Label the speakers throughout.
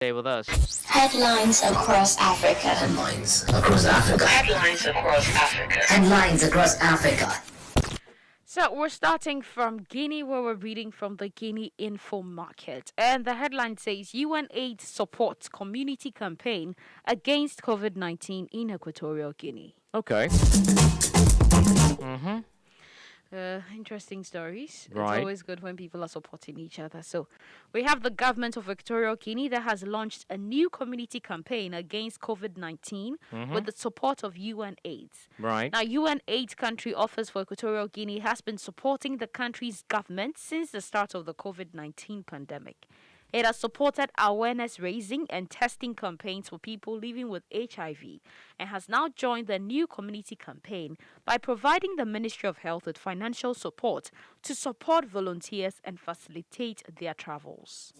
Speaker 1: Stay with us.
Speaker 2: Headlines across Africa.
Speaker 3: Headlines across Africa.
Speaker 2: Headlines across Africa.
Speaker 3: Headlines across Africa.
Speaker 1: So we're starting from Guinea, where we're reading from the Guinea Info Market. And the headline says UNAIDS supports community campaign against COVID-19 in Equatorial Guinea.
Speaker 4: Okay. Mm-hmm.
Speaker 1: Interesting stories.
Speaker 4: Right.
Speaker 1: It's always good when people are supporting each other. So we have the government of Equatorial Guinea that has launched a new community campaign against COVID-19 with the support of UNAIDS.
Speaker 4: Right.
Speaker 1: Now, UNAIDS Country Office for Equatorial Guinea has been supporting the country's government since the start of the COVID-19 pandemic. It has supported awareness raising and testing campaigns for people living with HIV and has now joined the new community campaign by providing the Ministry of Health with financial support to support volunteers and facilitate their travels.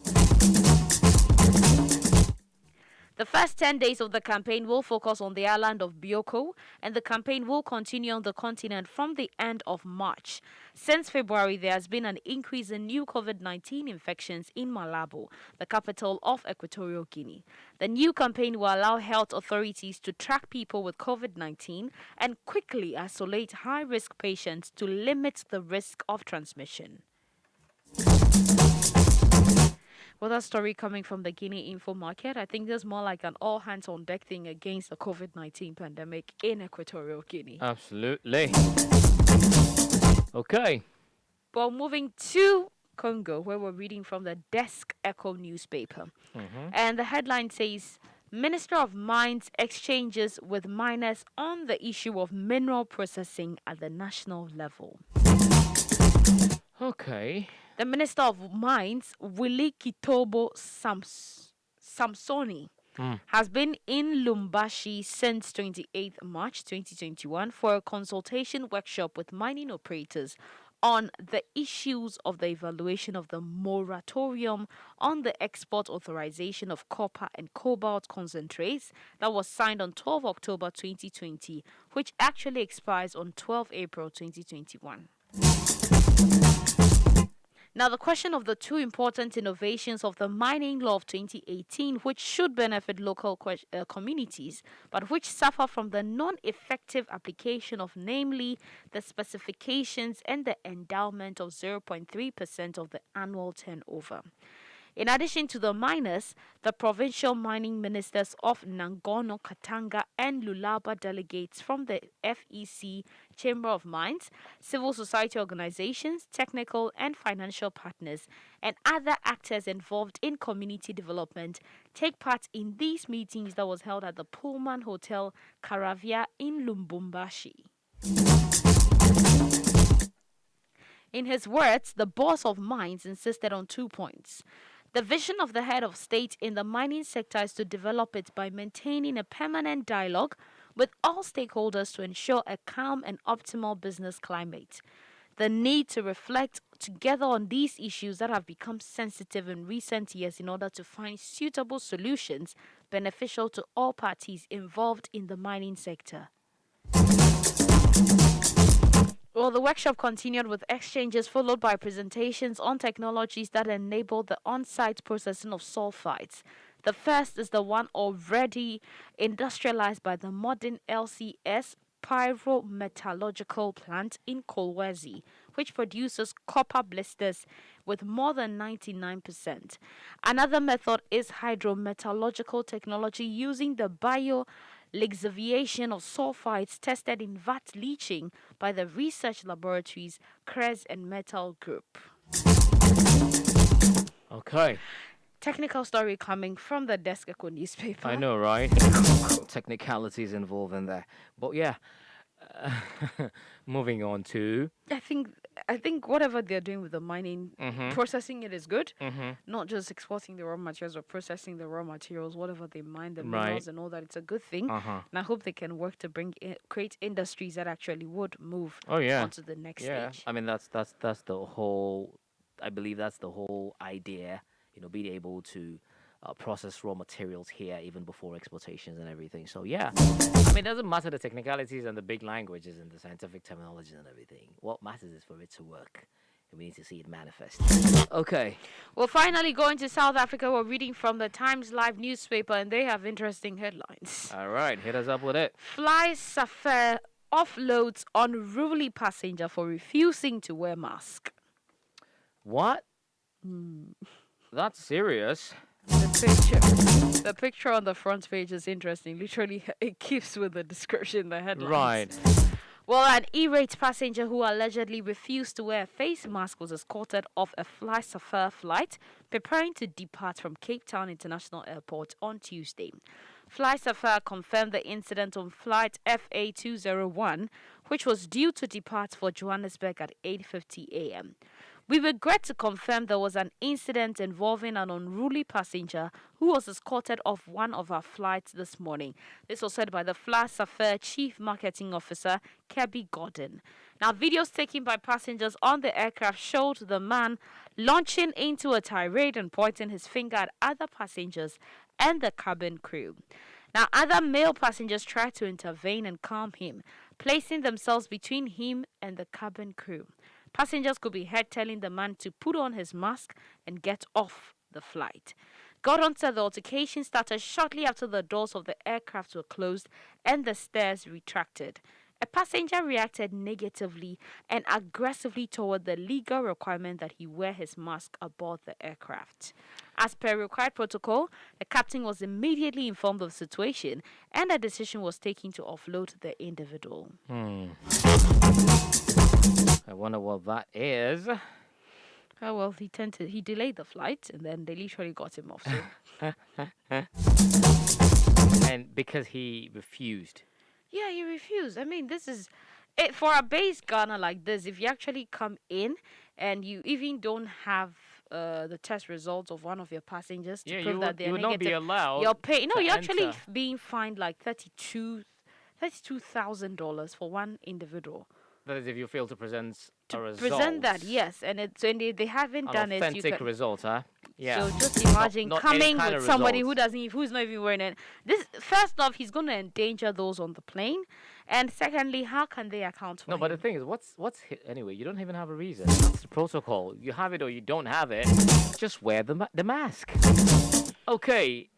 Speaker 1: The first 10 days of the campaign will focus on the island of Bioko, and the campaign will continue on the continent from the end of March. Since February, there has been an increase in new COVID-19 infections in Malabo, the capital of Equatorial Guinea. The new campaign will allow health authorities to track people with COVID-19 and quickly isolate high-risk patients to limit the risk of transmission. Well, that story coming from the Guinea Info Market, I think there's more like an all-hands-on-deck thing against the COVID-19 pandemic in Equatorial Guinea.
Speaker 4: Absolutely. Okay.
Speaker 1: Well, moving to Congo, where we're reading from the Desk Echo newspaper. And the headline says, Minister of Mines exchanges with miners on the issue of mineral processing at the national level.
Speaker 4: Okay.
Speaker 1: The Minister of Mines, Willie Kitobo Samsoni, has been in Lubumbashi since 28th March 2021 for a consultation workshop with mining operators on the issues of the evaluation of the moratorium on the export authorization of copper and cobalt concentrates that was signed on 12 October 2020, which actually expires on 12 April 2021. Now, the question of the two important innovations of the mining law of 2018, which should benefit local communities, but which suffer from the non-effective application of, namely, the specifications and the endowment of 0.3% of the annual turnover. In addition to the miners, the provincial mining ministers of Nangono, Katanga, and Lualaba delegates from the FEC Chamber of Mines, civil society organizations, technical and financial partners, and other actors involved in community development take part in these meetings that was held at the Pullman Hotel Caravia in Lubumbashi. In his words, the boss of mines insisted on 2 points. The vision of the head of state in the mining sector is to develop it by maintaining a permanent dialogue with all stakeholders to ensure a calm and optimal business climate. The need to reflect together on these issues that have become sensitive in recent years in order to find suitable solutions beneficial to all parties involved in the mining sector. Well, the workshop continued with exchanges followed by presentations on technologies that enable the on-site processing of sulfides. The first is the one already industrialized by the modern LCS pyrometallurgical plant in Kolwezi, which produces copper blisters with more than 99%. Another method is hydrometallurgical technology using the lixiviation of sulfides tested in vat leaching by the research laboratories CRES and Metal Group.
Speaker 4: Okay.
Speaker 1: Technical story coming from the Desk Echo newspaper.
Speaker 4: I know, right? Technicalities involved in there. But yeah, moving on to...
Speaker 1: I think whatever they're doing with the mining, processing it is good. Not just exporting the raw materials or processing the raw materials, whatever they mine, the minerals and all that. It's a good thing. And I hope they can work to create industries that actually would move onto the next stage.
Speaker 4: I mean, that's the whole... I believe that's the whole idea, being able to process raw materials here even before exportations and everything. So yeah, I mean, it doesn't matter the technicalities and the big languages and the scientific terminologies and everything. What matters is for it to work. We need to see it manifest. Okay.
Speaker 1: Well, finally going to South Africa, we're reading from the Times Live newspaper, and they have interesting headlines.
Speaker 4: All right, hit us up with it.
Speaker 1: Fly Safari offloads unruly passenger for refusing to wear mask.
Speaker 4: What? That's serious.
Speaker 1: The picture on the front page is interesting. Literally, it keeps with the description, the headlines.
Speaker 4: Right.
Speaker 1: Well, an irate passenger who allegedly refused to wear a face mask was escorted off a Fly Safari flight preparing to depart from Cape Town International Airport on Tuesday. Fly Safari confirmed the incident on flight FA201, which was due to depart for Johannesburg at 8:50 a.m. We regret to confirm there was an incident involving an unruly passenger who was escorted off one of our flights this morning. This was said by the Fly Safari Chief Marketing Officer, Kebby Gordon. Now, videos taken by passengers on the aircraft showed the man launching into a tirade and pointing his finger at other passengers and the cabin crew. Now, other male passengers tried to intervene and calm him, placing themselves between him and the cabin crew. Passengers could be heard telling the man to put on his mask and get off the flight. Gordon said the altercation started shortly after the doors of the aircraft were closed and the stairs retracted. A passenger reacted negatively and aggressively toward the legal requirement that he wear his mask aboard the aircraft. As per required protocol, the captain was immediately informed of the situation and a decision was taken to offload the individual.
Speaker 4: I wonder what that is.
Speaker 1: Oh, well, he delayed the flight and then they literally got him off. So.
Speaker 4: And because he refused.
Speaker 1: Yeah, he refused. I mean, this is it for a base Ghana like this. If you actually come in and you even don't have the test results of one of your passengers to prove that they're
Speaker 4: you would
Speaker 1: negative,
Speaker 4: not be allowed.
Speaker 1: you're paying. No, you're actually
Speaker 4: enter.
Speaker 1: being fined like $32,000 for one individual.
Speaker 4: That is if you fail to present a result.
Speaker 1: Present that, yes, and they haven't
Speaker 4: An
Speaker 1: done it.
Speaker 4: authentic result, huh? Yeah.
Speaker 1: So just imagine
Speaker 4: Not
Speaker 1: coming
Speaker 4: any kind
Speaker 1: with
Speaker 4: of
Speaker 1: somebody
Speaker 4: results.
Speaker 1: who's not even wearing it. This first off, he's going to endanger those on the plane, and secondly, how can they account for
Speaker 4: No,
Speaker 1: him?
Speaker 4: but the thing is, anyway? You don't even have a reason. That's the protocol. You have it or you don't have it. Just wear the mask. Okay,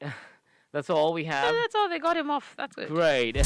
Speaker 4: that's all we have.
Speaker 1: That's all. They got him off. That's it.
Speaker 4: Great.